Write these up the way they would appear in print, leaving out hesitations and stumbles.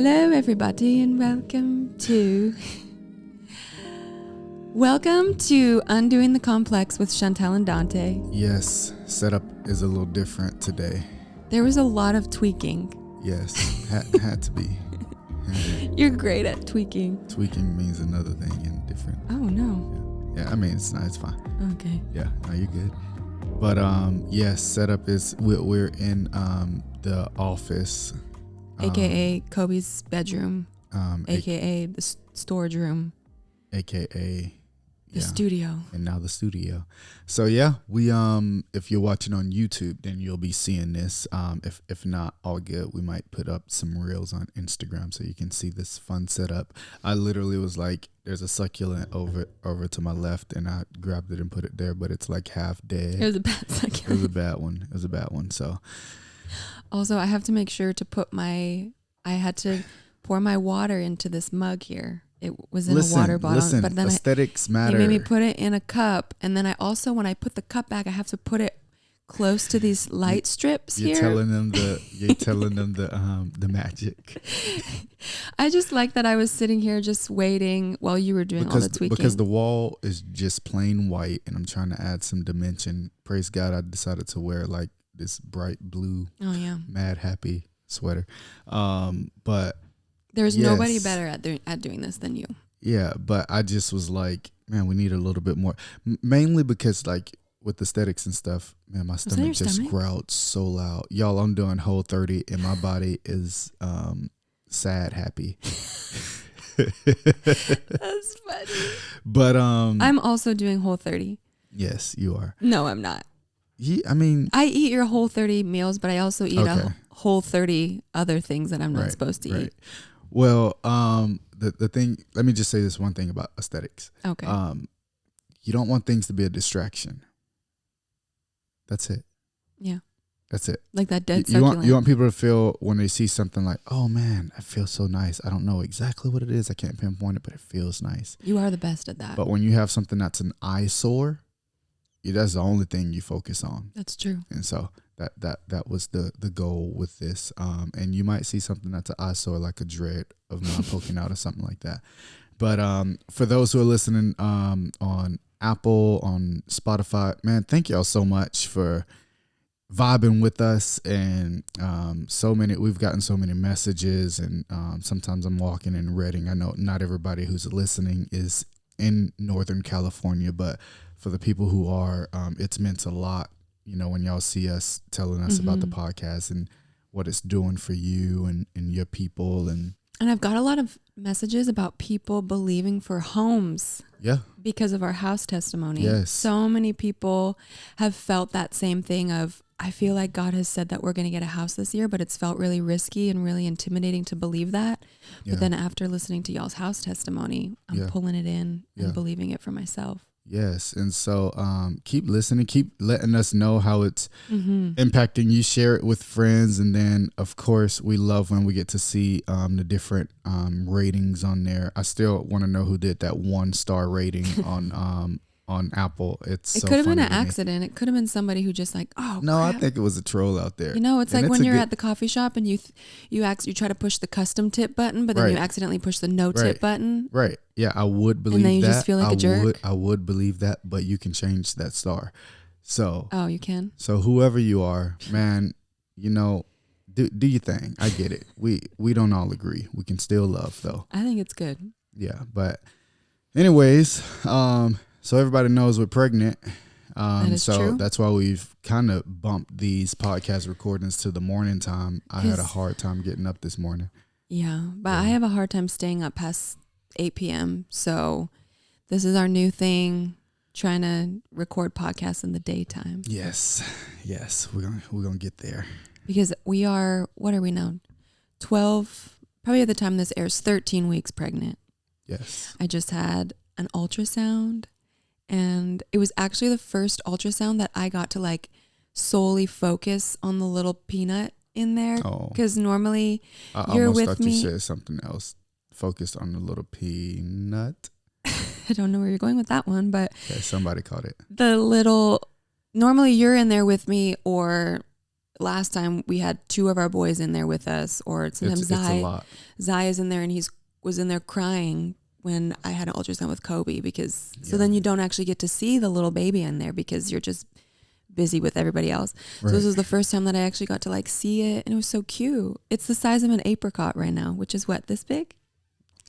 Hello, everybody, and welcome to Undoing the Complex with Chantelle and Donta. Yes, setup is a little different today. There was a lot of tweaking. Yes, had to be. You're great at tweaking. Tweaking means another thing and different. Oh, no. Yeah, I mean, it's not, it's fine. Okay. Yeah, no, you're good. But yes, setup is, we're in the office. AKA Kobe's bedroom. AKA the storage room. AKA the studio. And now the studio. So yeah, we if you're watching on YouTube, then you'll be seeing this. If not, all good. We might put up some reels on Instagram so you can see this fun setup. I literally was like, there's a succulent over to my left, and I grabbed it and put it there, but it's like half dead. It was a bad succulent. It was a bad one. It was a bad one. So also, I have to make sure to put I had to pour my water into this mug here. It was in a water bottle, but then aesthetics matter. He made me put it in a cup, and then I also, when I put the cup back, I have to put it close to these light strips you're here. Telling them the magic. I just like that I was sitting here just waiting while you were doing all the tweaking. Because the wall is just plain white, and I'm trying to add some dimension. Praise God, I decided to wear like this bright blue, mad happy sweater. But there's nobody better at doing this than you. Yeah, but I just was like, man, we need a little bit more. Mainly because like with aesthetics and stuff, man, my stomach just growled so loud. Y'all, I'm doing Whole30 and my body is sad happy. That's funny. But I'm also doing Whole30. Yes, you are. No, I'm not. I mean, I eat your Whole30 meals, but I also eat a Whole30 other things that I'm not supposed to eat. Well, the thing, let me just say this one thing about aesthetics. Okay. You don't want things to be a distraction. That's it. Yeah. That's it. Like that dead succulent. You want people to feel when they see something like, oh man, I feel so nice. I don't know exactly what it is. I can't pinpoint it, but it feels nice. You are the best at that. But when you have something that's an eyesore, that's the only thing you focus on. That's true. And so that was the goal with this. And you might see something that's an eyesore, like a dread of mine poking out or something like that. But for those who are listening on Apple, on Spotify, man, thank y'all so much for vibing with us. And we've gotten so many messages, and sometimes I'm walking in Redding. I know not everybody who's listening is in Northern California, but for the people who are, it's meant a lot, when y'all see us telling us about the podcast and what it's doing for you and your people. And I've got a lot of messages about people believing for homes. Yeah. Because of our house testimony. Yes. So many people have felt that same thing of, I feel like God has said that we're going to get a house this year, but it's felt really risky and really intimidating to believe that. Yeah. But then after listening to y'all's house testimony, I'm pulling it in and believing it for myself. Yes. And so keep listening, keep letting us know how it's impacting you. Share it with friends. And then, of course, we love when we get to see the different ratings on there. I still want to know who did that 1-star rating on Apple. It could have been an accident. It could have been somebody who just like, no, crap. I think it was a troll out there. It's like when you're at the coffee shop and you try to push the custom tip button, but then you accidentally push the no tip button. Right. Yeah, I would believe that. And then you just feel like a jerk. I would believe that, but you can change that star. So. Oh, you can? So whoever you are, man, do your thing. I get it. We don't all agree. We can still love though. I think it's good. Yeah, but anyways, so everybody knows we're pregnant. That is true. That's why we've kind of bumped these podcast recordings to the morning time. I had a hard time getting up this morning. Yeah, but I have a hard time staying up past 8 p.m. So this is our new thing, trying to record podcasts in the daytime. Yes, we're gonna get there. Because we are, what are we now? 12, probably at the time this airs, 13 weeks pregnant. Yes. I just had an ultrasound. And it was actually the first ultrasound that I got to like solely focus on the little peanut in there. Because normally you're with me. I almost thought you said something else. Focused on the little peanut. I don't know where you're going with that one, but. Yeah, somebody caught it. Normally you're in there with me, or last time we had 2 of our boys in there with us, or sometimes Zai is in there and was in there crying when I had an ultrasound with Kobe, because so then you don't actually get to see the little baby in there because you're just busy with everybody else. Right. So this was the first time that I actually got to like see it, and it was so cute. It's the size of an apricot right now, which is what, this big?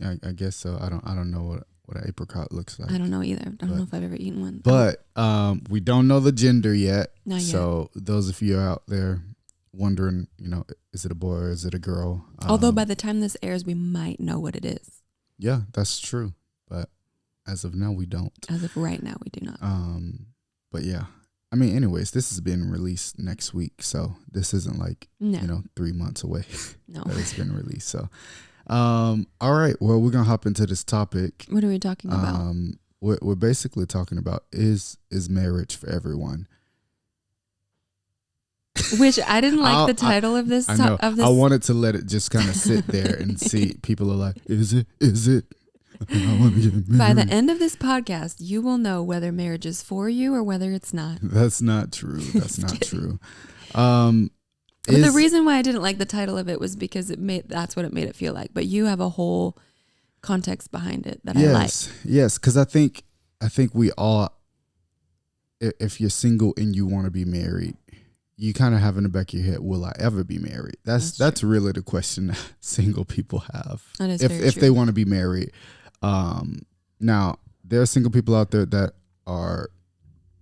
I guess so. I don't know what an apricot looks like. I don't know either. I don't know if I've ever eaten one. But we don't know the gender yet. Not yet. So those of you out there wondering, is it a boy or is it a girl? Although by the time this airs, we might know what it is. Yeah, that's true. But as of now, we don't. As of right now, we do not. But yeah. I mean, anyways, this is being released next week. So this isn't like, 3 months away that it's been released. So, all right. Well, we're going to hop into this topic. What are we talking about? We're basically talking about is marriage for everyone? Which I didn't like the title of this. I know. I wanted to let it just kind of sit there and see. People are like, is it? I want to get married. By the end of this podcast, you will know whether marriage is for you or whether it's not. That's not true. That's not true. But the reason why I didn't like the title of it was because that's what it made it feel like. But you have a whole context behind it that I like. Yes, because I think we all, if you're single and you want to be married, you kind of have in the back of your head, will I ever be married? That's really the question that single people have. That is if they want to be married. Now there are single people out there that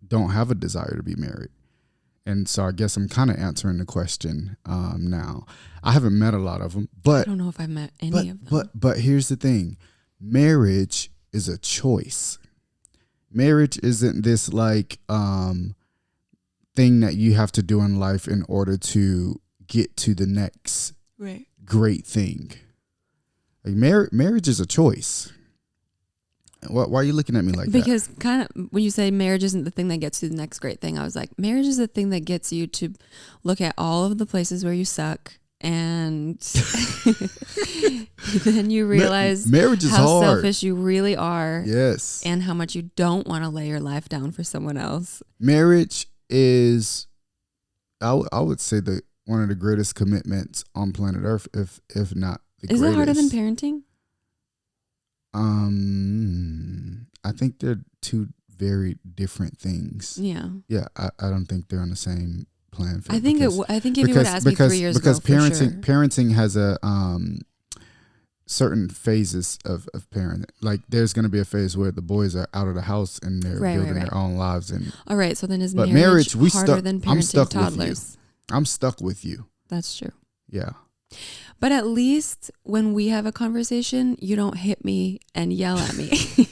don't have a desire to be married. And so I guess I'm kind of answering the question now. I haven't met a lot of them, but I don't know if I've met any of them. But here's the thing. Marriage is a choice. Marriage isn't this like thing that you have to do in life in order to get to the next great thing. Like marriage is a choice. Why are you looking at me like that? Because kind of when you say marriage isn't the thing that gets you to the next great thing, I was like, marriage is the thing that gets you to look at all of the places where you suck, and then you realize marriage is how hard. selfish you really are. Yes. And how much you don't want to lay your life down for someone else. Marriage is, I would say, one of the greatest commitments on planet Earth, if not the greatest. Is it harder than parenting? I think they're two very different things. Yeah. Yeah, I don't think they're on the same plan. I think if you would ask me 3 years ago, parenting has a certain phases of parenting. Like there's going to be a phase where the boys are out of the house and they're building their own lives. And all right, so then is marriage harder than parenting toddlers? I'm stuck with you. That's true. Yeah. But at least when we have a conversation, you don't hit me and yell at me.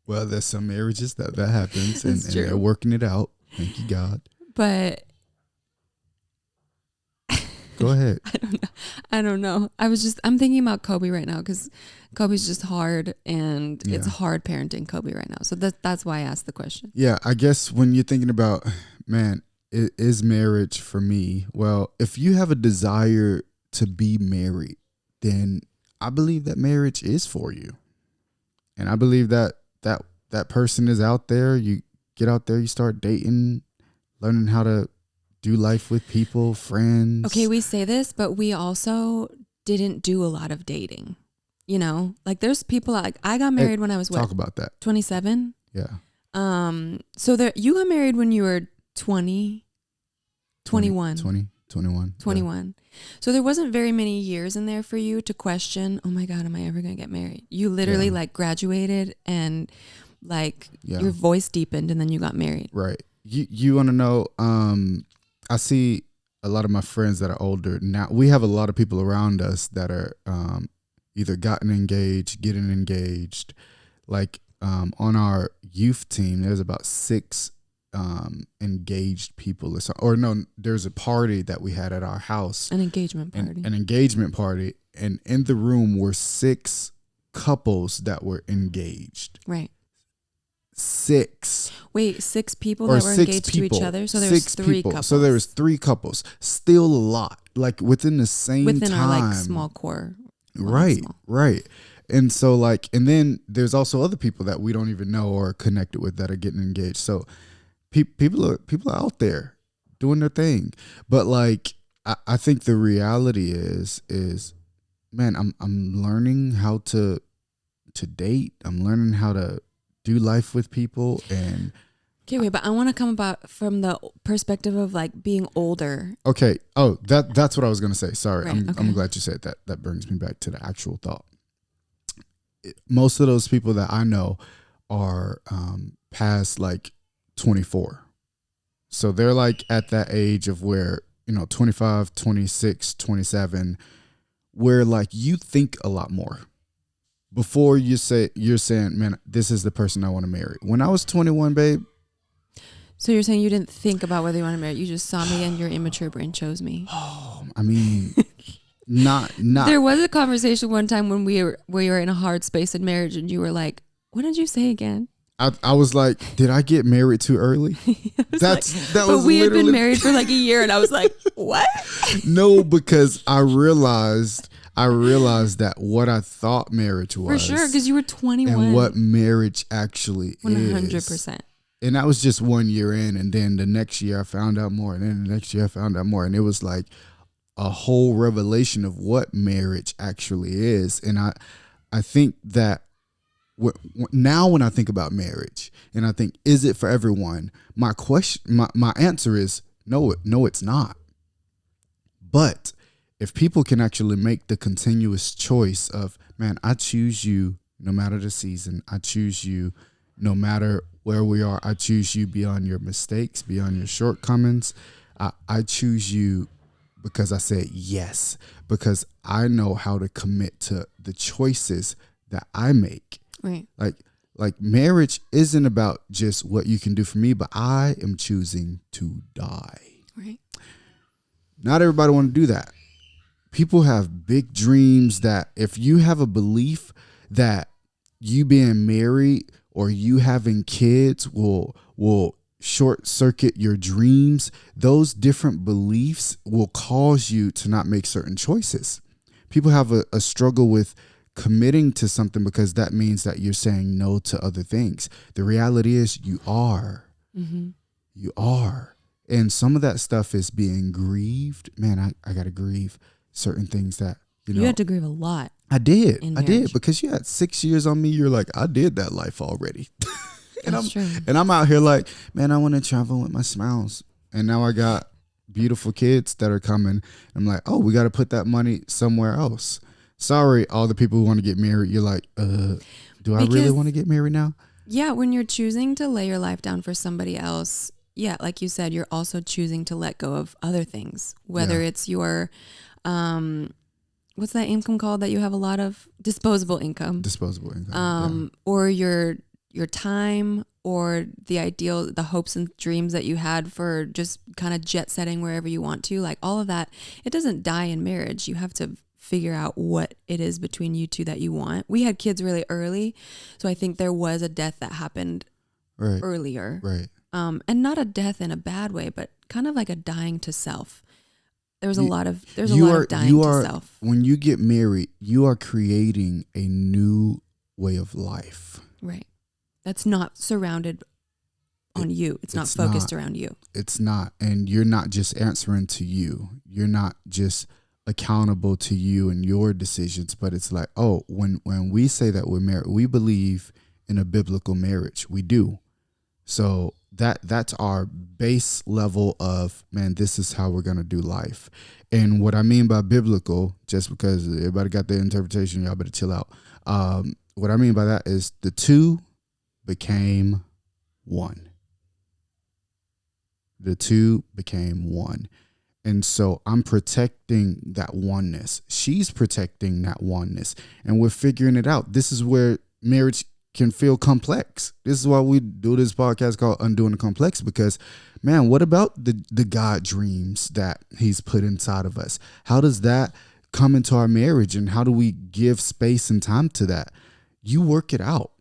Well, there's some marriages that happens and they're working it out. Thank you, God. But go ahead. I don't know. I'm thinking about Kobe right now because Kobe's just hard, and it's hard parenting Kobe right now. So that's why I asked the question. Yeah, I guess when you're thinking about, man, is marriage for me? Well, if you have a desire to be married, then I believe that marriage is for you. And I believe that person is out there. You get out there, you start dating, learning how to do life with people, friends. Okay, we say this, but we also didn't do a lot of dating. Like there's people like I got married when I was talk about that 27. Yeah. So you got married when you were 20, 21. 21. So there wasn't very many years in there for you to question, oh my God, am I ever going to get married? You literally like graduated and like your voice deepened and then you got married. Right. You want to know, I see a lot of my friends that are older now. We have a lot of people around us that are either getting engaged. Like on our youth team, there's about 6 engaged people or no, there's a party that we had at our house, an engagement party, and in the room were 6 couples that were engaged. Right. 6 people that were engaged to each other. So there was 3 couples. So there was 3 couples. Still a lot, like within the same within time. Our like small core. Right. And so like, and then there's also other people that we don't even know or connected with that are getting engaged. So people are out there doing their thing. But like, I think the reality is, man, I'm learning how to date. I'm learning how to do life with people. And okay, wait, but I want to come about from the perspective of like being older. Okay. Oh, that's what I was gonna say. Sorry, Right, I'm glad you said that. That brings me back to the actual thought. Most of those people that I know are past like 24. So they're like at that age of where, 25, 26, 27, where like you think a lot more before you're saying, man, this is the person I want to marry. When I was 21, babe. So you're saying you didn't think about whether you want to marry. You just saw me and your immature brain chose me. Oh, I mean, not. There was a conversation one time when we were in a hard space in marriage and you were like, what did you say again? I was like, did I get married too early? That but was we had been married for like a year and I was like, what? No, because I realized that what I thought marriage was. For sure, because you were 21. And what marriage actually 100%. is. 100%. And that was just 1 year in. And then the next year I found out more. And then the next year I found out more. And it was like a whole revelation of what marriage actually is. And I think that now when I think about marriage and I think, is it for everyone? My answer is no, it's not. But if people can actually make the continuous choice of, man, I choose you no matter the season. I choose you no matter where we are. I choose you beyond your mistakes, beyond your shortcomings. I choose you because I said yes, because I know how to commit to the choices that I make. Right. Like marriage isn't about just what you can do for me, but I am choosing to die. Right. Not everybody want to do that. People have big dreams that if you have a belief that you being married or you having kids will short circuit your dreams, those different beliefs will cause you to not make certain choices. People have a struggle with committing to something because that means that you're saying no to other things. The reality is you are. Mm-hmm. You are. And some of that stuff is being grieved. Man, I got to grieve certain things that, you had to grieve a lot. I did because you had 6 years on me. You're like, I did that life already. That's true. And I'm out here like, man, I want to travel with my spouse. And now I got beautiful kids that are coming. I'm like, oh, we got to put that money somewhere else. Sorry, all the people who want to get married. You're like, do I really want to get married now? Yeah, when you're choosing to lay your life down for somebody else, yeah, like you said, you're also choosing to let go of other things, whether it's your, what's that income called that you have a lot of? Disposable income. Or your time, or the hopes and dreams that you had for just kind of jet setting wherever you want to, like all of that. It doesn't die in marriage. You have to figure out what it is between you two that you want. We had kids really early, so I think there was a death that happened earlier. Right. And not a death in a bad way, but kind of like a dying to self. There's a lot of dying to self. When you get married, you are creating a new way of life. Right. That's not surrounded on you. It's not focused around you. It's not. And you're not just answering to you. You're not just accountable to you and your decisions, but it's like, oh, when we say that we're married, we believe in a biblical marriage. We do. So that's our base level of, man, this is how we're going to do life. And what I mean by biblical, just because everybody got their interpretation, y'all better chill out. What I mean by that is the two became one. The two became one. And so I'm protecting that oneness. She's protecting that oneness. And we're figuring it out. This is where marriage can feel complex. This is why we do this podcast called Undoing the Complex, because, man, what about the God dreams that he's put inside of us? How does that come into our marriage, and how do we give space and time to that? You work it out.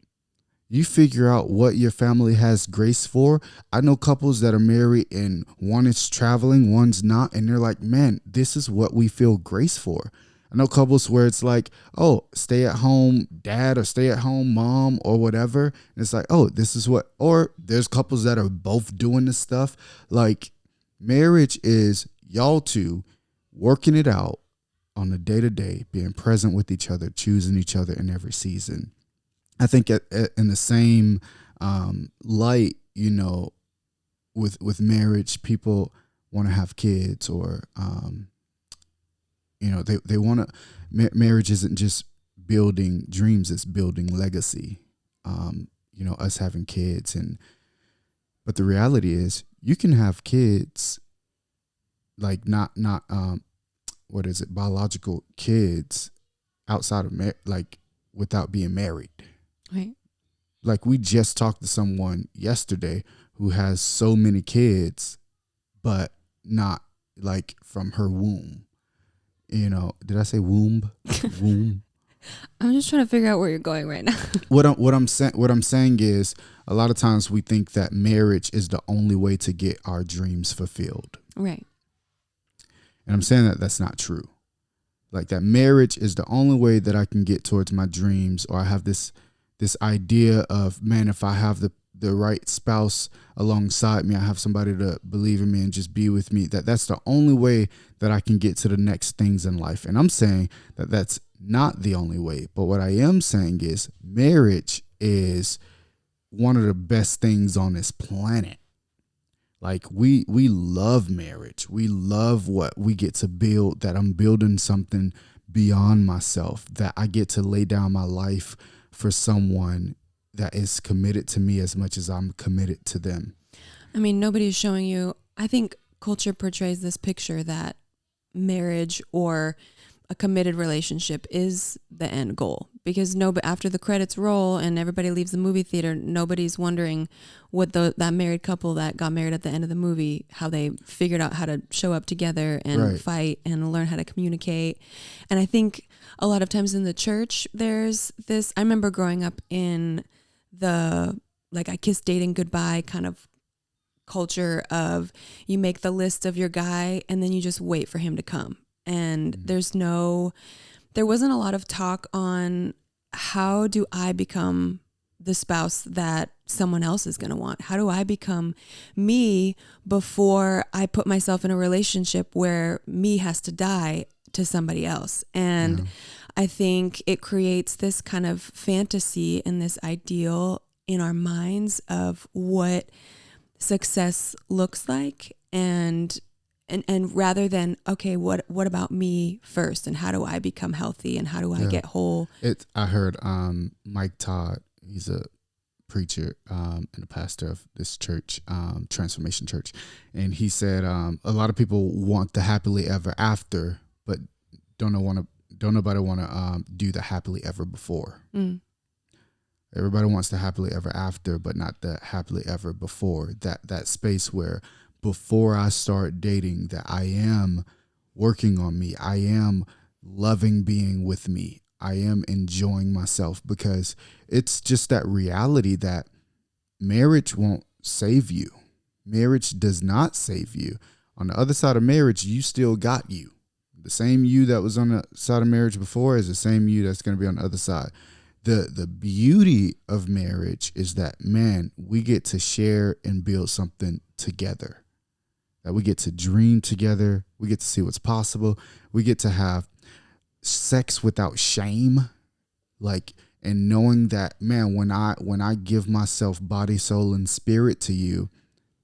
You figure out what your family has grace for. I know couples that are married and one is traveling, one's not. And they're like, man, this is what we feel grace for. I know couples where it's like, oh, stay at home dad or stay at home mom or whatever. And it's like, oh, this is what, or there's couples that are both doing this stuff. Like, Marriage is y'all two working it out on a day-to-day, being present with each other, choosing each other in every season. I think in the same light, you know, with marriage, people want to have kids, or you know, they want to. Marriage isn't just building dreams; it's building legacy. You know, us having kids, but the reality is, you can have kids, like not what is it, biological kids, outside of like without being married. Right. Like, we just talked to someone yesterday who has so many kids, but not like from her womb. You know, did I say womb? Womb. I'm just trying to figure out where you're going right now. What I'm saying is, a lot of times we think that marriage is the only way to get our dreams fulfilled. Right. And I'm saying that that's not true. Like, that marriage is the only way that I can get towards my dreams, or I have this idea of, man, if I have the right spouse alongside me, I have somebody to believe in me and just be with me, that's the only way that I can get to the next things in life. And I'm saying that that's not the only way. But what I am saying is, marriage is one of the best things on this planet. Like, we love marriage. We love what we get to build, that I'm building something beyond myself, that I get to lay down my life for someone that is committed to me as much as I'm committed to them. I mean, nobody's showing you. I think culture portrays this picture that marriage or a committed relationship is the end goal, because after the credits roll and everybody leaves the movie theater, nobody's wondering what that married couple that got married at the end of the movie, how they figured out how to show up together and fight and learn how to communicate. And I think a lot of times in the church, there's this. I remember growing up in the, like, I kissed dating goodbye kind of culture of, you make the list of your guy and then you just wait for him to come. And there wasn't a lot of talk on, how do I become the spouse that someone else is going to want? How do I become me before I put myself in a relationship where me has to die to somebody else? And I think it creates this kind of fantasy and this ideal in our minds of what success looks like, and rather than, okay, what about me first, and how do I become healthy, and how do I get whole? I heard Mike Todd, he's a preacher and a pastor of this church, Transformation Church, and he said a lot of people want the happily ever after, but don't nobody want to do the happily ever before. Everybody wants the happily ever after, but not the happily ever before. That space where, before I start dating, that I am working on me. I am loving being with me. I am enjoying myself, because it's just that reality that marriage won't save you. Marriage does not save you. On the other side of marriage, you still got you. The same you that was on the side of marriage before is the same you that's going to be on the other side. The beauty of marriage is that, man, we get to share and build something together. That we get to dream together. We get to see what's possible. We get to have sex without shame. Like, and knowing that, man, when I give myself body, soul, and spirit to you,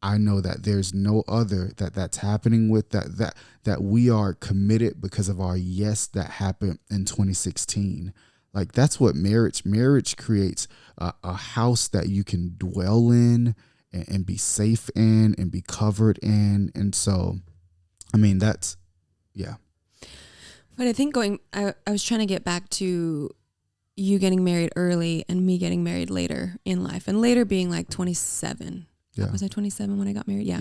I know that there's no other that's happening with that we are committed because of our yes that happened in 2016. Like, that's what marriage creates, a house that you can dwell in and be safe in and be covered in. And so, I mean, that's, yeah. But I think I was trying to get back to you getting married early and me getting married later in life, and later being like 27. Yeah. Was I 27 when I got married? Yeah.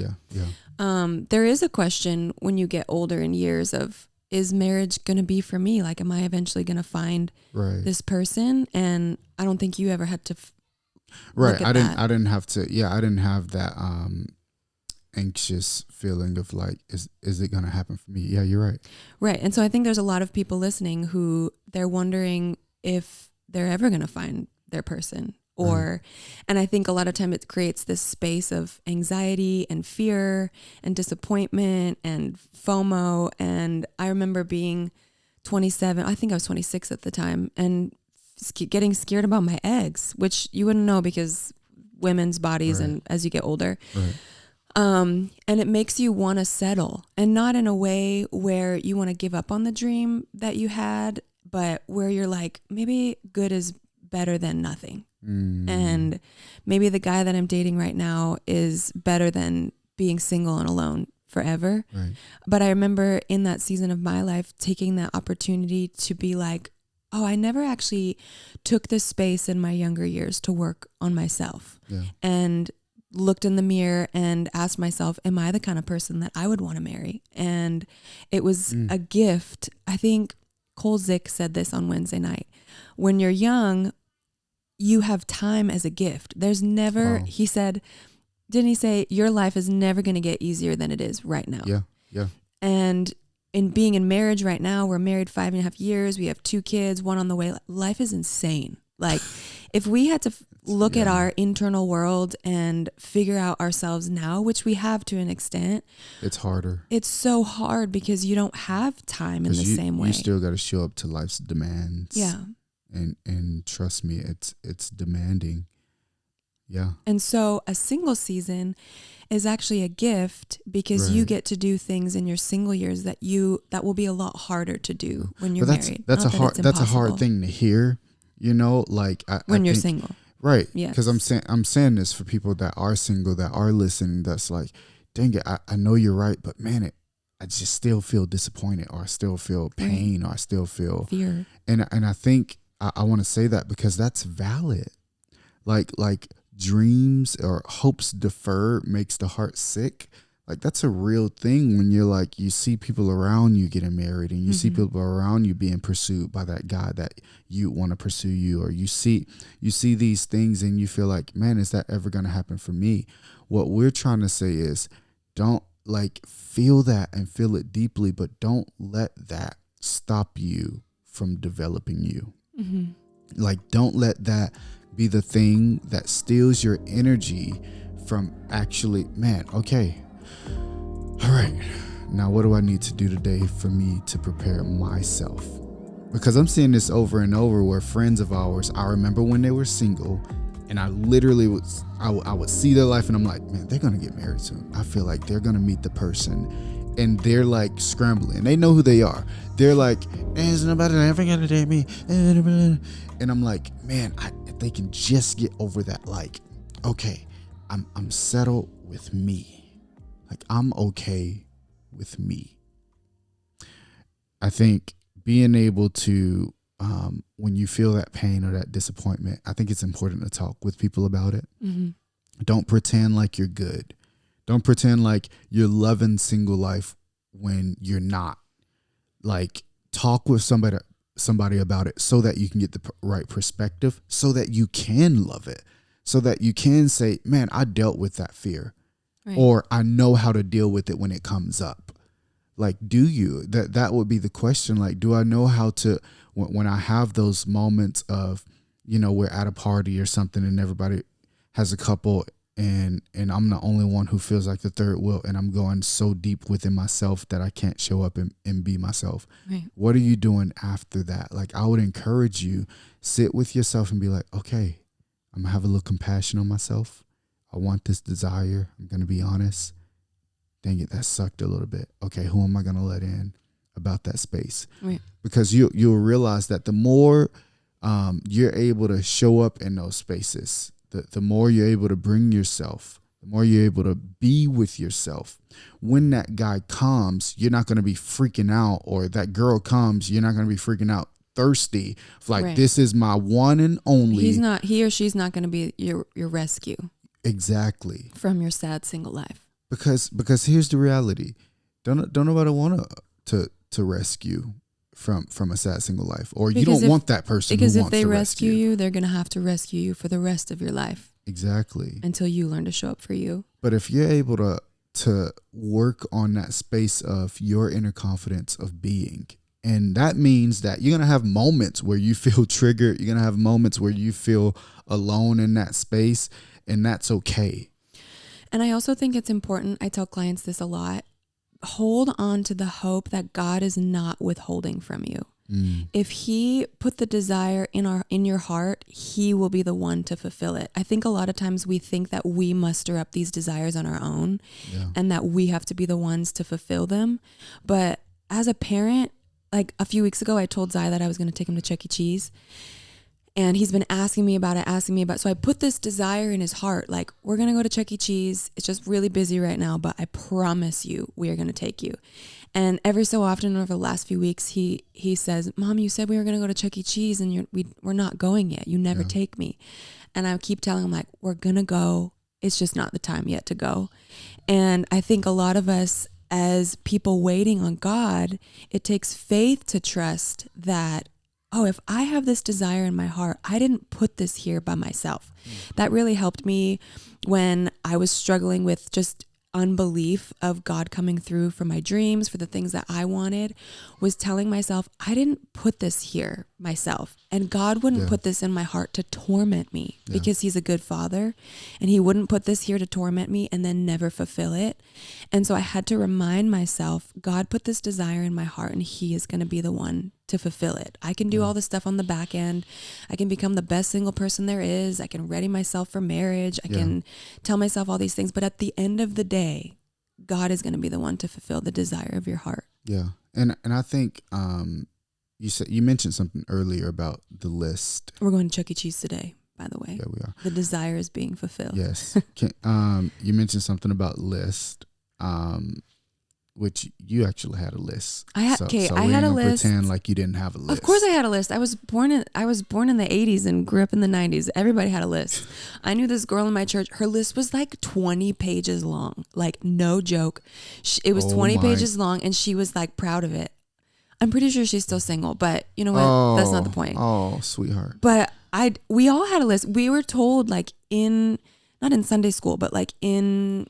There is a question when you get older in years of, is marriage going to be for me? Like, am I eventually going to find this person? And I don't think you ever had to I didn't have that anxious feeling of like, is it going to happen for me? Yeah, you're right. Right. And so I think there's a lot of people listening who they're wondering if they're ever going to find their person, or, and I think a lot of time it creates this space of anxiety and fear and disappointment and FOMO. And I remember being 27, I think I was 26 at the time, and getting scared about my eggs, which you wouldn't know because women's bodies and as you get older. And it makes you want to settle, and not in a way where you want to give up on the dream that you had, but where you're like, maybe good is better than nothing. And maybe the guy that I'm dating right now is better than being single and alone forever. But I remember in that season of my life taking that opportunity to be like, oh, I never actually took the space in my younger years to work on myself, and looked in the mirror and asked myself, am I the kind of person that I would want to marry? And it was a gift. I think Cole Zick said this on Wednesday night. When you're young, you have time as a gift. There's never, he said, didn't he say, your life is never going to get easier than it is right now? Yeah. And in being in marriage right now, we're married 5.5 years. We have 2 kids, 1 on the way. Life is insane. Like if we had to look at our internal world and figure out ourselves now, which we have to an extent, it's harder. It's so hard because you don't have time in the same way. You still got to show up to life's demands. Yeah. And trust me, it's demanding. Yeah. And so a single season is actually a gift because you get to do things in your single years that will be a lot harder to do when you're married. That's a hard thing to hear, you know, like when you're single. Right. Yeah. Because I'm saying this for people that are single, that are listening, that's like, dang it, I know you're right, but man, I just still feel disappointed, or I still feel pain, or I still feel fear. And I think I want to say that because that's valid. Like dreams or hopes deferred makes the heart sick. Like that's a real thing when you're like, you see people around you getting married, and you see people around you being pursued by that guy that you want to pursue you, or you see these things and you feel like, man, is that ever going to happen for me? What we're trying to say is, don't feel that and feel it deeply, but don't let that stop you from developing you. Like, don't let that be the thing that steals your energy from actually, man, okay, all right, now what do I need to do today for me to prepare myself? Because I'm seeing this over and over where friends of ours, I remember when they were single, and I literally I would see their life and I'm like, man, they're going to get married soon. I feel like they're going to meet the person, and they're like scrambling. They know who they are. They're like, is nobody ever going to date me? And I'm like, man, if they can just get over that, like, okay, I'm settled with me. Like, I'm okay with me. I think being able to, when you feel that pain or that disappointment, I think it's important to talk with people about it. Don't pretend like you're good. Don't pretend like you're loving single life when you're not. Like, talk with somebody about it so that you can get the right perspective, so that you can love it, so that you can say, man, I dealt with that fear. Right. Or I know how to deal with it when it comes up. Like, do you? That would be the question. Like, do I know how to, when I have those moments of, you know, we're at a party or something and everybody has a couple and I'm the only one who feels like the third wheel, and I'm going so deep within myself that I can't show up and be myself. Right. What are you doing after that? Like, I would encourage you, sit with yourself and be like, okay, I'm gonna have a little compassion on myself. I want this desire. I'm going to be honest. Dang it, that sucked a little bit. Okay, who am I going to let in about that space? Right. Because you'll realize that the more you're able to show up in those spaces, the more you're able to bring yourself, the more you're able to be with yourself. When that guy comes, you're not going to be freaking out, or that girl comes, you're not going to be freaking out, thirsty. Like, this is my one and only. He or she's not going to be your rescue. Exactly. From your sad single life. Because here's the reality. Don't nobody want to rescue from a sad single life, or you don't want that person. Because if they rescue you, they're going to have to rescue you for the rest of your life. Exactly. Until you learn to show up for you. But if you're able to work on that space of your inner confidence of being, And that means that you're going to have moments where you feel triggered. You're going to have moments where you feel alone in that space, and that's okay. And I also think it's important, I tell clients this a lot, hold on to the hope that God is not withholding from you. If he put the desire in your heart, he will be the one to fulfill it. I think a lot of times we think that we muster up these desires on our own and that we have to be the ones to fulfill them. But as a parent, like a few weeks ago, I told Zai that I was going to take him to Chuck E. Cheese. And he's been asking me about it. So I put this desire in his heart, like, we're going to go to Chuck E. Cheese. It's just really busy right now, but I promise you, we are going to take you. And every so often over the last few weeks, he says, Mom, you said we were going to go to Chuck E. Cheese and we're not going yet. You never take me. And I keep telling him, like, we're going to go. It's just not the time yet to go. And I think a lot of us as people waiting on God, it takes faith to trust that, oh, if I have this desire in my heart, I didn't put this here by myself. That really helped me when I was struggling with just unbelief of God coming through for my dreams, for the things that I wanted, was telling myself, I didn't put this here myself. And God wouldn't put this in my heart to torment me because he's a good father, and he wouldn't put this here to torment me and then never fulfill it. And so I had to remind myself, God put this desire in my heart and he is going to be the one to fulfill it. I can do all the stuff on the back end. I can become the best single person there is. I can ready myself for marriage. I can tell myself all these things. But at the end of the day, God is going to be the one to fulfill the desire of your heart. Yeah. And I think you mentioned something earlier about the list. We're going to Chuck E. Cheese today, by the way. Yeah, we are. The desire is being fulfilled. Yes. You mentioned something about list. Which you actually had a list. I had a list. Pretend like you didn't have a list. Of course I had a list. I was born in the 80s and grew up in the 90s. Everybody had a list. I knew this girl in my church. Her list was like 20 pages long. Like, no joke. It was 20 pages long, and she was like proud of it. I'm pretty sure she's still single, but you know what? That's not the point. Oh, sweetheart. But we all had a list. We were told, like, not in Sunday school, but like in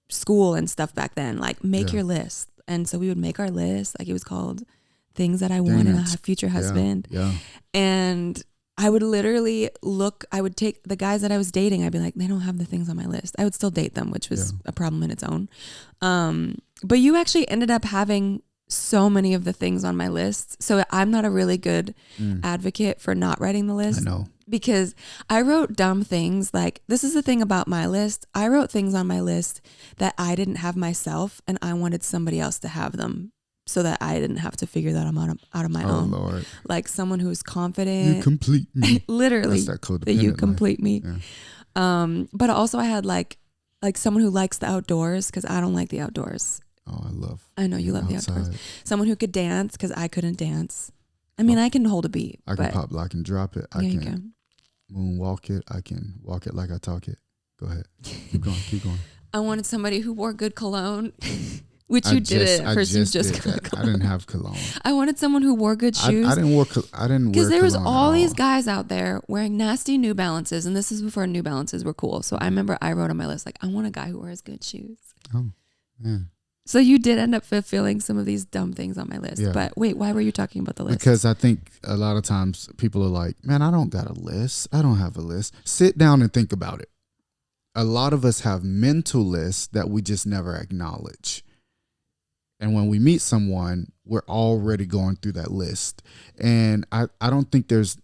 school and stuff back then, like, make your list. And so we would make our list. Like, it was called things that I want in a future husband. And I would literally I would take the guys that I was dating, I'd be like, they don't have the things on my list. I would still date them, which was a problem in its own. But you actually ended up having so many of the things on my list. So I'm not a really good advocate for not writing the list. I know. Because I wrote dumb things. Like, this is the thing about my list. I wrote things on my list that I didn't have myself, and I wanted somebody else to have them so that I didn't have to figure that out of my own. Lord. Like, someone who's confident. You complete me. Literally. That's that codependent You complete me. Yeah. But also I had like someone who likes the outdoors, because I don't like the outdoors. Oh, I know you love the outdoors. Someone who could dance, because I couldn't dance. I mean, I can hold a beat. I can pop lock and drop it. I can moonwalk it. I can walk it like I talk it. Go ahead. Keep going. I wanted somebody who wore good cologne, which you did at first. You just got cologne. I didn't have cologne. I wanted someone who wore good shoes. I didn't wear because there was all these guys out there wearing nasty New Balances, and this is before New Balances were cool. So I remember I wrote on my list, like, I want a guy who wears good shoes. Oh, yeah. So you did end up fulfilling some of these dumb things on my list. Yeah. But wait, why were you talking about the list? Because I think a lot of times people are like, man, I don't got a list. I don't have a list. Sit down and think about it. A lot of us have mental lists that we just never acknowledge. And when we meet someone, we're already going through that list. And I don't think there's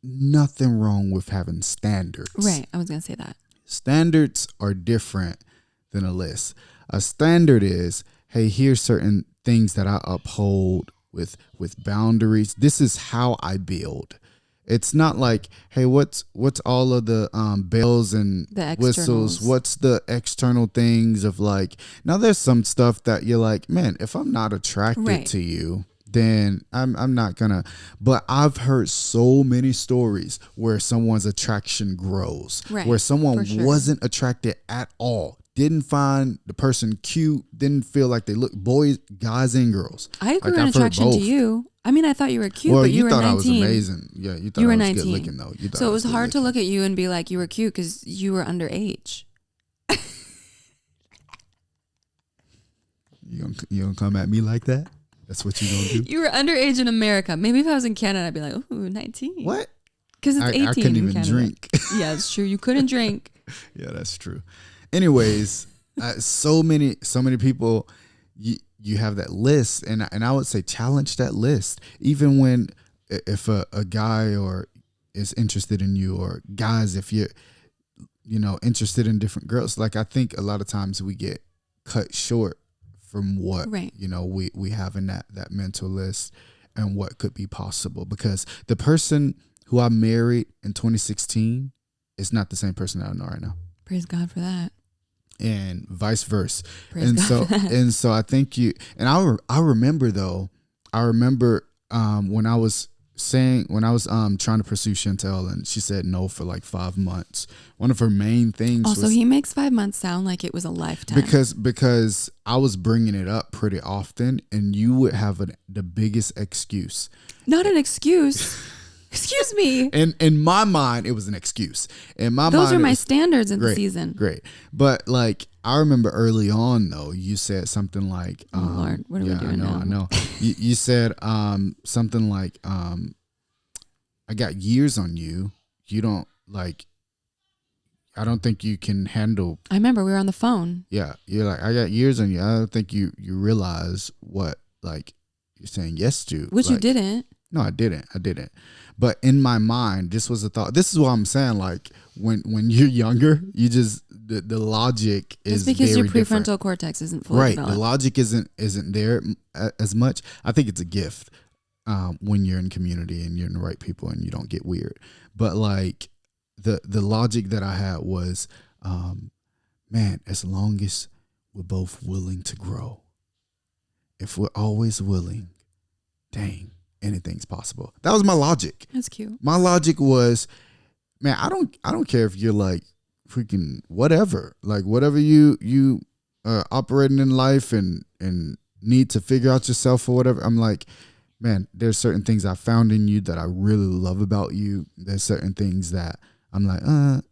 nothing wrong with having standards. Right. I was going to say that. Standards are different than a list. A standard is, hey, here's certain things that I uphold with boundaries. This is how I build. It's not like, hey, what's all of the bells and whistles? What's the external things of, like, now there's some stuff that you're like, man, if I'm not attracted to you, then I'm not gonna. But I've heard so many stories where someone's attraction grows, where someone wasn't attracted at all. Didn't find the person cute, didn't feel like they look, guys and girls. I grew an attraction to you. I mean, I thought you were cute, but you were 19. Thought I was amazing. Yeah, you thought I was 19. Good looking, though. So it was hard to look at you and be like, you were cute, because you were underage. You gonna come at me like that? That's what you gonna do? You were underage in America. Maybe if I was in Canada, I'd be like, ooh, 19. What? Because it's 18 I couldn't in even Canada. drink. Yeah, it's true. You couldn't drink. Yeah, that's true. Anyways, so many people, you have that list, and I would say challenge that list. Even when if a guy or is interested in you, or guys, if you're interested in different girls, like I think a lot of times we get cut short from what we have in that mental list and what could be possible, because the person who I married in 2016 is not the same person that I know right now. Praise God for that. And vice versa. Praise God for that. And so I think I remember when I was trying to pursue Chantelle, and she said no for like 5 months. One of her main things also, he makes 5 months sound like it was a lifetime. Because I was bringing it up pretty often, and you would have the biggest excuse. Not an excuse. Excuse me. In my mind, it was an excuse. Those are my standards in the season. Great. But like, I remember early on though, you said something like, oh Lord, what are we doing now? I know. You said something like, I got years on you. You don't like, I don't think you can handle. I remember we were on the phone. Yeah. You're like, I got years on you. I don't think you realize what like you're saying yes to. Which like, you didn't. No, I didn't. But in my mind, this was a thought. This is what I'm saying. Like when you're younger, you just the logic is because very your prefrontal different. cortex isn't fully Right. developed. The logic isn't there as much. I think it's a gift when you're in community and you're in the right people and you don't get weird. But like the logic that I had was, man, as long as we're both willing to grow, if we're always willing, dang, anything's possible. That was my logic. That's cute. My logic was, man, I don't care if you're like freaking whatever, like whatever you operating in life and need to figure out yourself or whatever. I'm like, man, there's certain things I found in you that I really love about you. There's certain things that I'm like, man,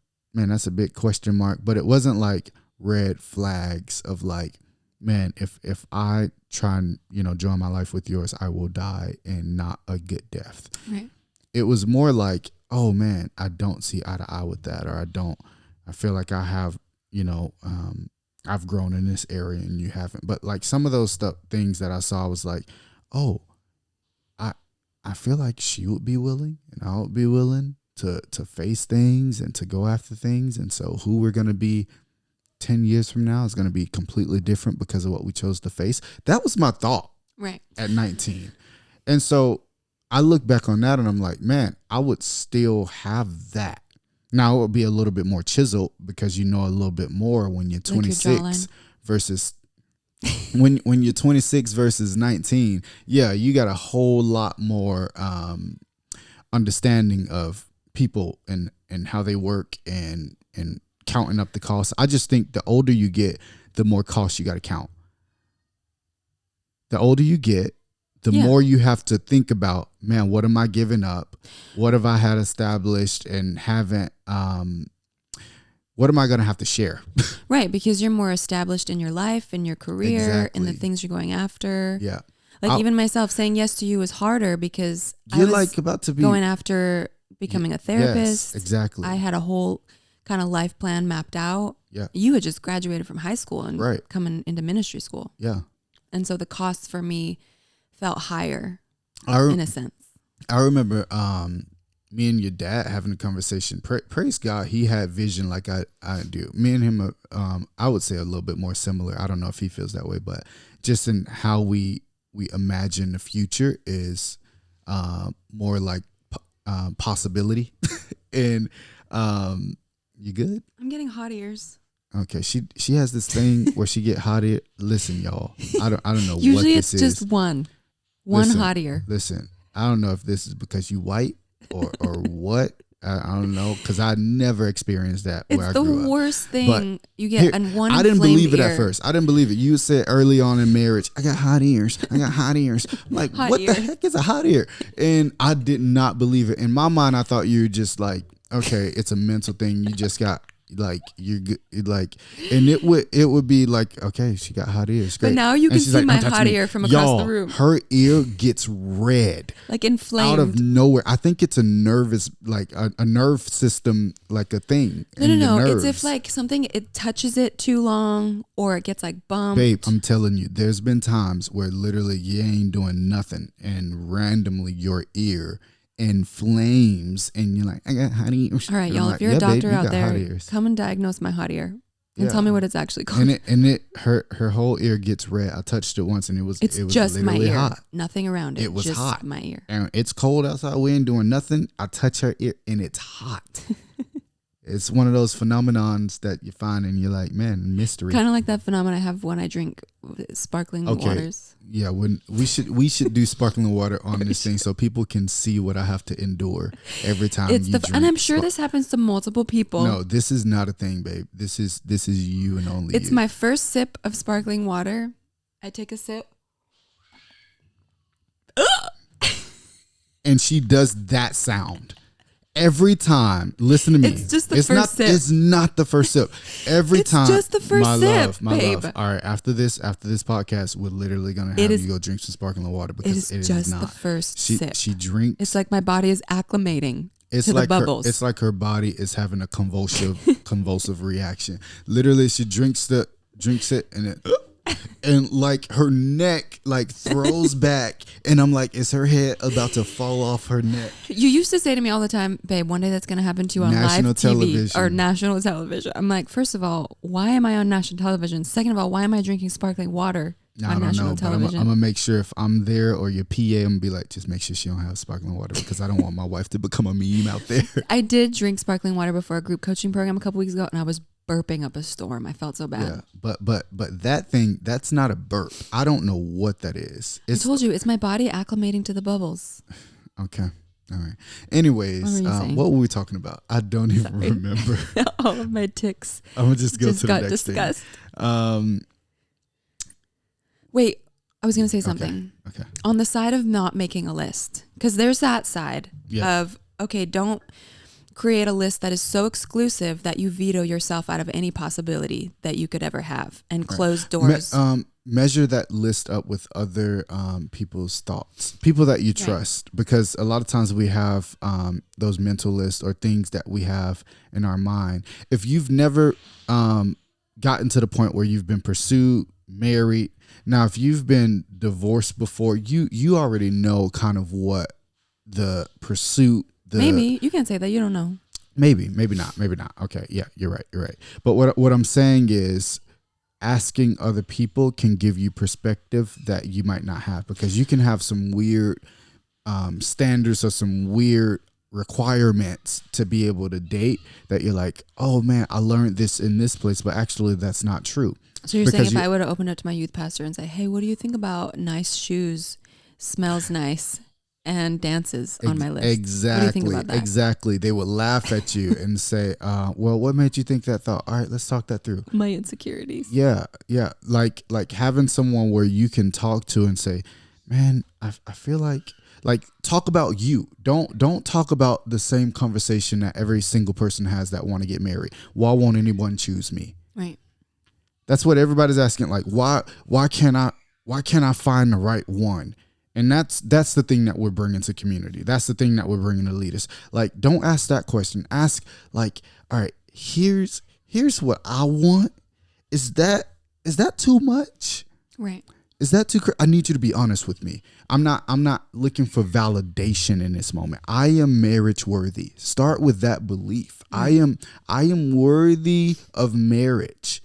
that's a big question mark. But it wasn't like red flags of like, man, if I try and, join my life with yours, I will die, and not a good death. Right. It was more like, oh man, I don't see eye to eye with that, or I feel like I have, I've grown in this area and you haven't. But like some of those things that I saw was like, oh, I feel like she would be willing and I would be willing to face things and to go after things. And so who we're going to be 10 years from now is going to be completely different because of what we chose to face. That was my thought at 19. And so I look back on that and I'm like, man, I would still have that. Now it would be a little bit more chiseled because you know a little bit more when you're 26 versus when you're 26 versus 19. Yeah, you got a whole lot more understanding of people and how they work and counting up the costs. I just think the older you get, the more costs you got to count. The older you get, the more you have to think about, man, what am I giving up? What have I had established and haven't, what am I going to have to share? Right, because you're more established in your life, in your career, in the things you're going after. Yeah. Like even myself saying yes to you was harder because you're I was like about to be going after becoming a therapist. Yes, exactly. I had a whole kind of life plan mapped out. Yeah. You had just graduated from high school and coming into ministry school. Yeah. And so the costs for me felt higher in a sense. I remember me and your dad having a conversation. Praise God, he had vision like I do. Me and him, I would say a little bit more similar. I don't know if he feels that way, but just in how we imagine the future is more like possibility. And you good? I'm getting hot ears. Okay, she has this thing where she get hot ear. Listen, y'all, I don't know Usually what this is. Usually it's just one hot ear. Listen, I don't know if this is because you white or what. I don't know, because I never experienced that where I grew up. It's the worst thing you get. And one I didn't believe it ear. at first. I didn't believe it. You said early on in marriage, I got hot ears. I got hot ears. I'm like, what the heck is a hot ear? And I did not believe it. In my mind, I thought you were just like, okay, it's a mental thing. You just got like you're good, like, and it would be like, okay, she got hot ears. Great. But now you can see like, my hot ear from across the room. Her ear gets red, like inflamed out of nowhere. I think it's a nervous, like a nerve system, like a thing. No. It's if like something, it touches it too long or it gets like bumped. Babe, I'm telling you, there's been times where literally you ain't doing nothing and randomly your ear inflames and you're like, I got hot ears. All right, y'all, if you're a doctor out there, come and diagnose my hot ear and tell me what it's actually called. And her whole ear gets red. I touched it once and it was just my ear. Hot. Nothing around it. It was just hot. My ear. And it's cold outside. We ain't doing nothing. I touch her ear and it's hot. It's one of those phenomenons that you find and you're like, man, mystery. Kind of like that phenomenon I have when I drink sparkling waters. Yeah, when we should do sparkling water on this thing so people can see what I have to endure every time you drink. And I'm sure this happens to multiple people. No, this is not a thing, babe. This is you and only It's you. my first sip of sparkling water. I take a sip. And she does that sound. Every time, listen to me. It's just the first sip. It's not the first sip. Every time. It's just the first sip, my babe. love. All right, after this podcast, we're literally gonna have you go drink some sparkling water because it is just not the first sip. She drinks. It's like my body is acclimating to the bubbles. It's like her body is having a convulsive reaction. Literally, she drinks it and it. And like her neck like throws back and I'm like, is her head about to fall off her neck? You used to say to me all the time, babe, one day that's going to happen to you on national live TV television. Or national television. I'm like, first of all, why am I on national television? Second of all, why am I drinking sparkling water on national television? I'm going to make sure if I'm there or your PA, I'm going to be like, just make sure she don't have sparkling water because I don't want my wife to become a meme out there. I did drink sparkling water before a group coaching program a couple weeks ago and I was burping up a storm. I felt so bad. Yeah, but that thing, that's not a burp. I don't know what that is. I told you, it's my body acclimating to the bubbles. Okay. All right. Anyways, what were we talking about? I don't even remember. All of my ticks. I'm going to just go to the next discussed. thing. Wait, I was going to say something. Okay. On the side of not making a list, because there's that side of, okay, don't create a list that is so exclusive that you veto yourself out of any possibility that you could ever have and close doors. Measure that list up with other people's thoughts, people that you trust, because a lot of times we have those mental lists or things that we have in our mind. If you've never gotten to the point where you've been pursued, married, now if you've been divorced before, you already know kind of what the pursuit. Maybe you can't say that, you don't know. Maybe not. Okay, yeah, you're right. But what I'm saying is, asking other people can give you perspective that you might not have, because you can have some weird standards or some weird requirements to be able to date that you're like, oh man, I learned this in this place, but actually that's not true. So you're saying if I would have opened up to my youth pastor and say, hey, what do you think about nice shoes, smells nice, and dances on my list? Exactly. What do you think about that? Exactly. They would laugh at you and say, well, what made you think that thought? All right, let's talk that through. My insecurities. Yeah. Like having someone where you can talk to and say, man, I feel like talk about you. Don't talk about the same conversation that every single person has that want to get married. Why won't anyone choose me? Right. That's what everybody's asking. Like, why can't I find the right one? And that's the thing that we're bringing to community. That's the thing that we're bringing to leaders. Like, don't ask that question. Ask like, all right, here's what I want. Is that too much? Right. Is that too? I need you to be honest with me. I'm not looking for validation in this moment. I am marriage worthy. Start with that belief. I am worthy of marriage.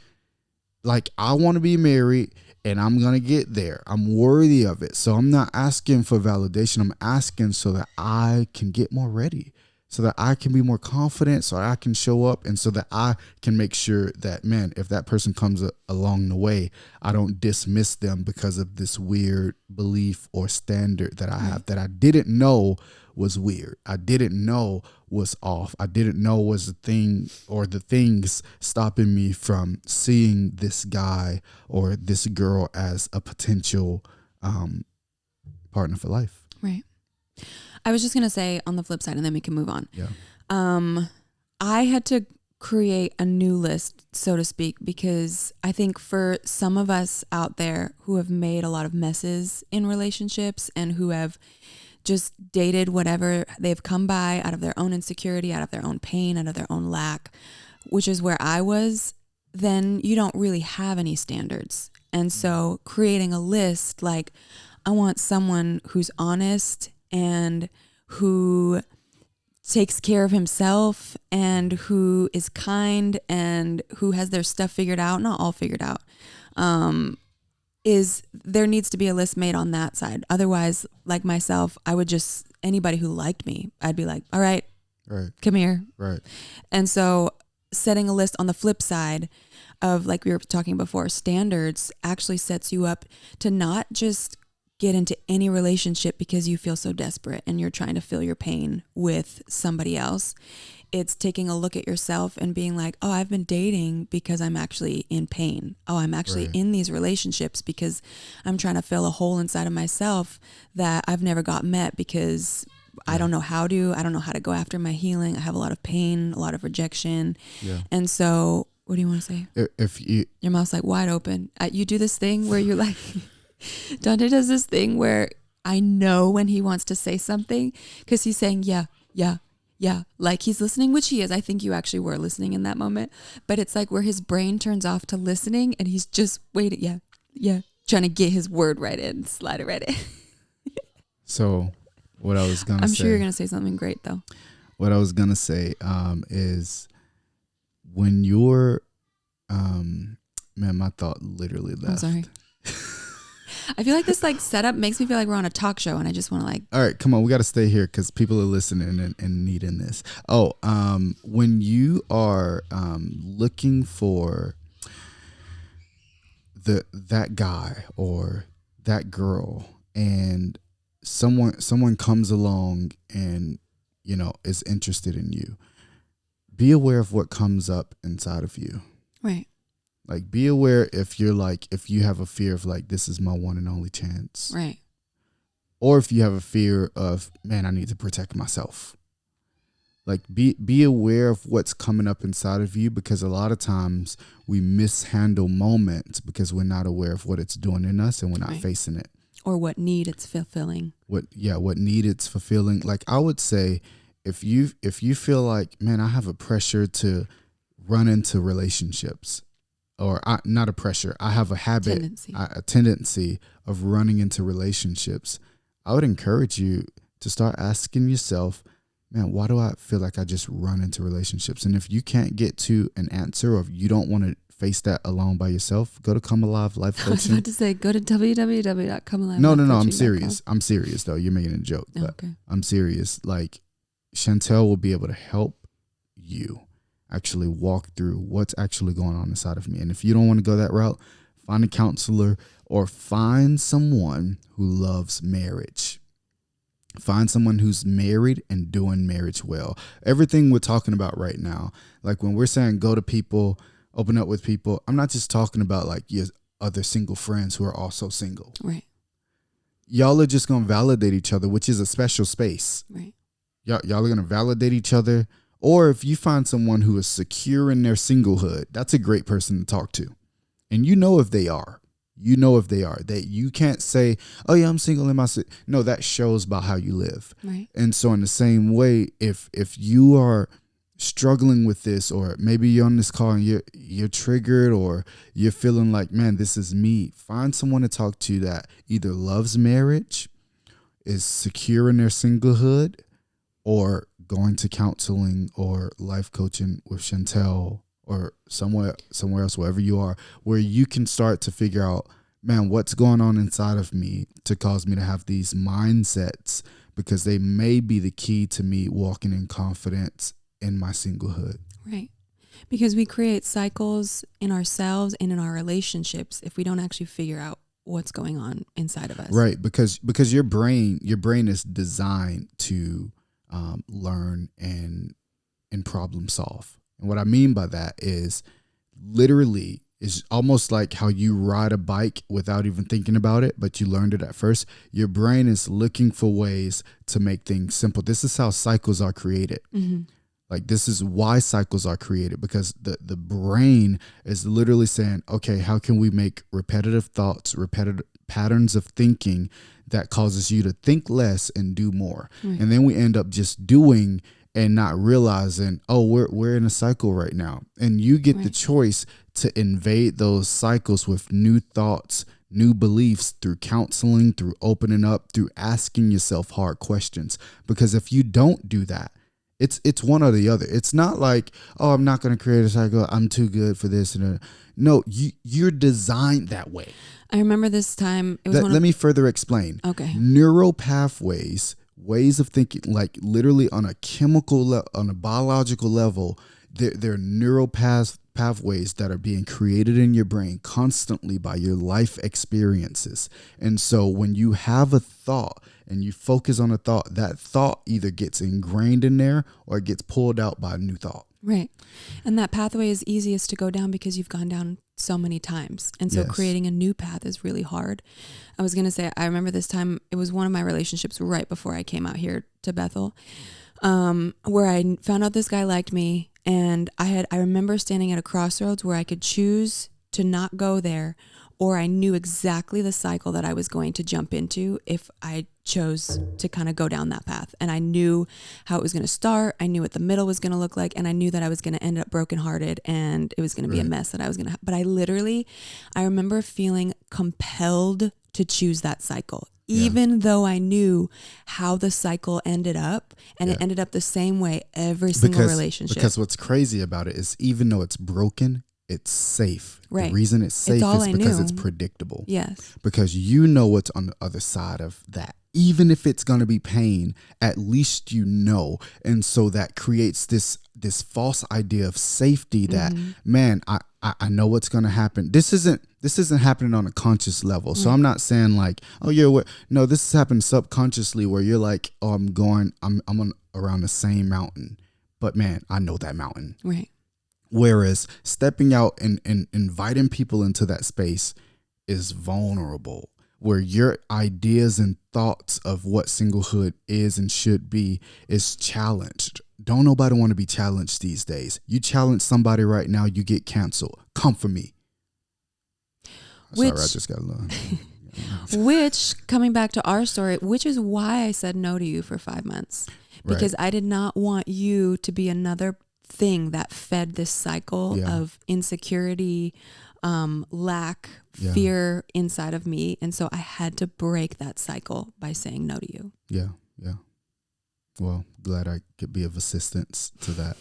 Like, I want to be married. And I'm going to get there. I'm worthy of it. So I'm not asking for validation. I'm asking so that I can get more ready, so that I can be more confident, so I can show up, and so that I can make sure that, man, if that person comes along the way, I don't dismiss them because of this weird belief or standard that I have that I didn't know was weird. I didn't know was off. I didn't know was the thing or the things stopping me from seeing this guy or this girl as a potential partner for life. Right. I was just going to say on the flip side, and then we can move on. Yeah. I had to create a new list, so to speak, because I think for some of us out there who have made a lot of messes in relationships and who have just dated whatever they've come by out of their own insecurity, out of their own pain, out of their own lack, which is where I was, then you don't really have any standards. And so creating a list, like, I want someone who's honest and who takes care of himself and who is kind and who has their stuff figured out, not all figured out, is there needs to be a list made on that side. Otherwise, like myself, I would just, anybody who liked me, I'd be like, all right, come here. Right. And so setting a list on the flip side of, like we were talking before, standards actually sets you up to not just get into any relationship because you feel so desperate and you're trying to fill your pain with somebody else. It's taking a look at yourself and being like, oh, I've been dating because I'm actually in pain. Oh, I'm actually in these relationships because I'm trying to fill a hole inside of myself that I've never got met because I don't know how to. I don't know how to go after my healing. I have a lot of pain, a lot of rejection. Yeah. And so, what do you want to say? If you, your mouth's like wide open. You do this thing where you're like, Donta does this thing where I know when he wants to say something because he's saying, yeah, like he's listening, which he is. I think you actually were listening in that moment, but it's like where his brain turns off to listening and he's just waiting. Yeah. Trying to get his word right in, slide it right in. So what I was going to say. I'm sure you're going to say something great though. What I was going to say is when you're, man, my thought literally left. I'm sorry. I feel like this like setup makes me feel like we're on a talk show and I just want to like. All right, come on. We got to stay here because people are listening and needing this. Oh, when you are looking for that guy or that girl and someone comes along and, you know, is interested in you, be aware of what comes up inside of you. Right. Like, be aware if you have a fear of like, this is my one and only chance. Right. Or if you have a fear of, man, I need to protect myself. Like, be aware of what's coming up inside of you, because a lot of times we mishandle moments because we're not aware of what it's doing in us and we're not facing it. Or what need it's fulfilling. What need it's fulfilling. Like, I would say if you feel like, man, I have a pressure to run into relationships, or not a pressure, I have a habit, a tendency of running into relationships, I would encourage you to start asking yourself, man, why do I feel like I just run into relationships? And if you can't get to an answer, or if you don't want to face that alone by yourself, go to Come Alive Life Coaching. I was about to say, go to www.comealive. No, I'm serious. I'm serious though. You're making a joke, but okay. I'm serious. Like, Chantelle will be able to help you actually walk through what's actually going on inside of me. And if you don't want to go that route, find a counselor or find someone who loves marriage. Find someone who's married and doing marriage well. Everything we're talking about right now, like when we're saying go to people, open up with people, I'm not just talking about like your other single friends who are also single. Right. Y'all are just going to validate each other, which is a special space. Right. Y'all are going to validate each other. Or if you find someone who is secure in their singlehood, that's a great person to talk to. And you know if they are. That you can't say, oh yeah, I'm single in my city. No, that shows about how you live. Right. And so in the same way, if you are struggling with this, or maybe you're on this call and you're triggered, or you're feeling like, man, this is me, find someone to talk to that either loves marriage, is secure in their singlehood, or going to counseling or life coaching with Chantelle or somewhere else, wherever you are, where you can start to figure out, man, what's going on inside of me to cause me to have these mindsets, because they may be the key to me walking in confidence in my singlehood. Right. Because we create cycles in ourselves and in our relationships if we don't actually figure out what's going on inside of us. Right. Because your brain is designed to learn and problem solve. And what I mean by that is literally is almost like how you ride a bike without even thinking about it, but you learned it at first. Your brain is looking for ways to make things simple. This is how cycles are created. Mm-hmm. Like, this is why cycles are created, because the brain is literally saying, okay, how can we make repetitive thoughts, repetitive patterns of thinking that causes you to think less and do more. Right. And then we end up just doing and not realizing, oh, we're in a cycle right now. And you get the choice to invade those cycles with new thoughts, new beliefs, through counseling, through opening up, through asking yourself hard questions. Because if you don't do that, it's one or the other. It's not like, oh, I'm not going to create a cycle, I'm too good for this. No, you're designed that way. I remember this time. Let me further explain. Okay. Neural pathways, ways of thinking, like literally on a chemical, on a biological level, there are neural pathways that are being created in your brain constantly by your life experiences. And so when you have a thought and you focus on a thought, that thought either gets ingrained in there or it gets pulled out by a new thought. Right. And that pathway is easiest to go down because you've gone down so many times. And so creating a new path is really hard. I was going to say, I remember this time, it was one of my relationships right before I came out here to Bethel, where I found out this guy liked me. And I remember standing at a crossroads where I could choose to not go there, or I knew exactly the cycle that I was going to jump into if I chose to kind of go down that path. And I knew how it was going to start. I knew what the middle was going to look like. And I knew that I was going to end up brokenhearted and it was going to be a mess that I was going to, but I remember feeling compelled to choose that cycle, even though I knew how the cycle ended up, and it ended up the same way every single relationship. Because what's crazy about it is, even though it's broken, it's safe. Right. The reason it's safe is because it's predictable. Yes. Because you know what's on the other side of that. Even if it's going to be pain, at least you know. And so that creates this false idea of safety that, man, I know what's going to happen. This isn't happening on a conscious level. So I'm not saying like, oh yeah, no, this is happening subconsciously where you're like, oh, I'm around the same mountain, but man, I know that mountain. Right. Whereas stepping out and inviting people into that space is vulnerable, where your ideas and thoughts of what singlehood is and should be is challenged. Don't nobody want to be challenged these days. You challenge somebody right now, you get canceled. Come for me. Sorry, I just got a little. Which, coming back to our story, which is why I said no to you for 5 months. Because I did not want you to be another thing that fed this cycle of insecurity, lack, fear inside of me. And so I had to break that cycle by saying no to you. Yeah. Well, glad I could be of assistance to that.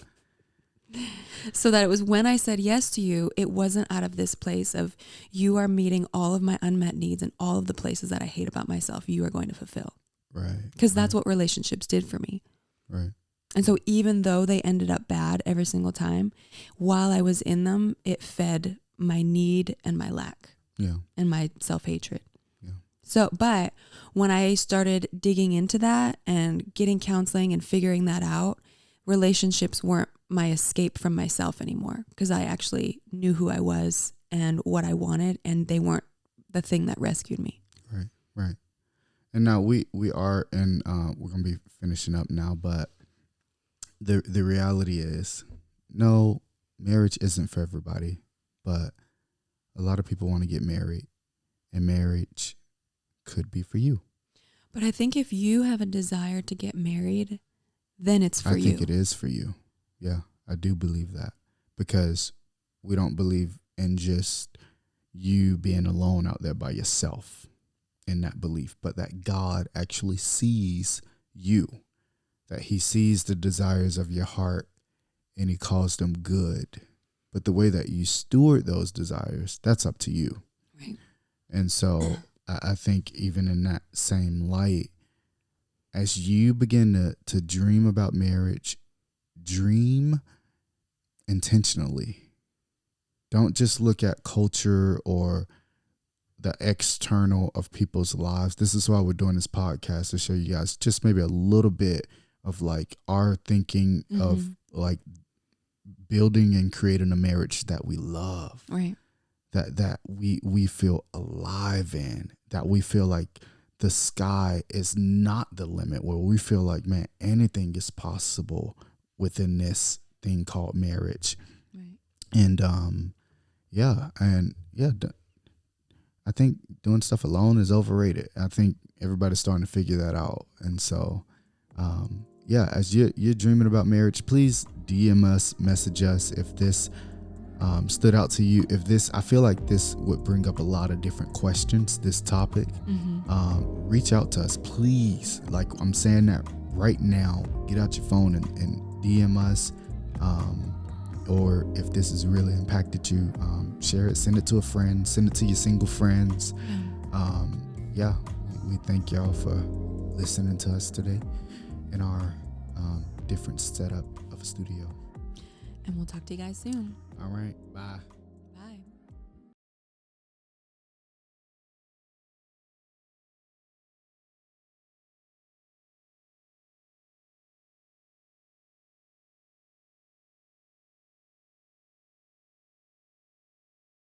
So that it was when I said yes to you, it wasn't out of this place of, you are meeting all of my unmet needs and all of the places that I hate about myself, you are going to fulfill. Right. Because that's what relationships did for me. Right. And so even though they ended up bad every single time, while I was in them, it fed my need and my lack and my self-hatred. Yeah. So, but when I started digging into that and getting counseling and figuring that out, relationships weren't my escape from myself anymore, because I actually knew who I was and what I wanted, and they weren't the thing that rescued me. Right. And now we are in, we're going to be finishing up now, but the reality is, no, marriage isn't for everybody, but a lot of people want to get married, and marriage could be for you. But I think if you have a desire to get married, then it's for you. I think it is for you. Yeah, I do believe that, because we don't believe in just you being alone out there by yourself in that belief, but that God actually sees you, that he sees the desires of your heart and he calls them good. But the way that you steward those desires, that's up to you. Right. And so I think even in that same light, as you begin to dream about marriage, dream intentionally. Don't just look at culture or the external of people's lives. This is why we're doing this podcast, to show you guys just maybe a little bit of like our thinking of like building and creating a marriage that we love. Right. That we feel alive in, that we feel like the sky is not the limit, where we feel like, man, anything is possible within this thing called marriage. Right. And I think doing stuff alone is overrated. I think everybody's starting to figure that out. And so, as you're dreaming about marriage, please DM us, message us if this stood out to you. I feel like this would bring up a lot of different questions, this topic. Reach out to us, please. Like I'm saying that right now, get out your phone and DM us. Or if this has really impacted you, share it, send it to a friend, send it to your single friends. We thank y'all for listening to us today in our different setup of a studio. And we'll talk to you guys soon. All right, bye.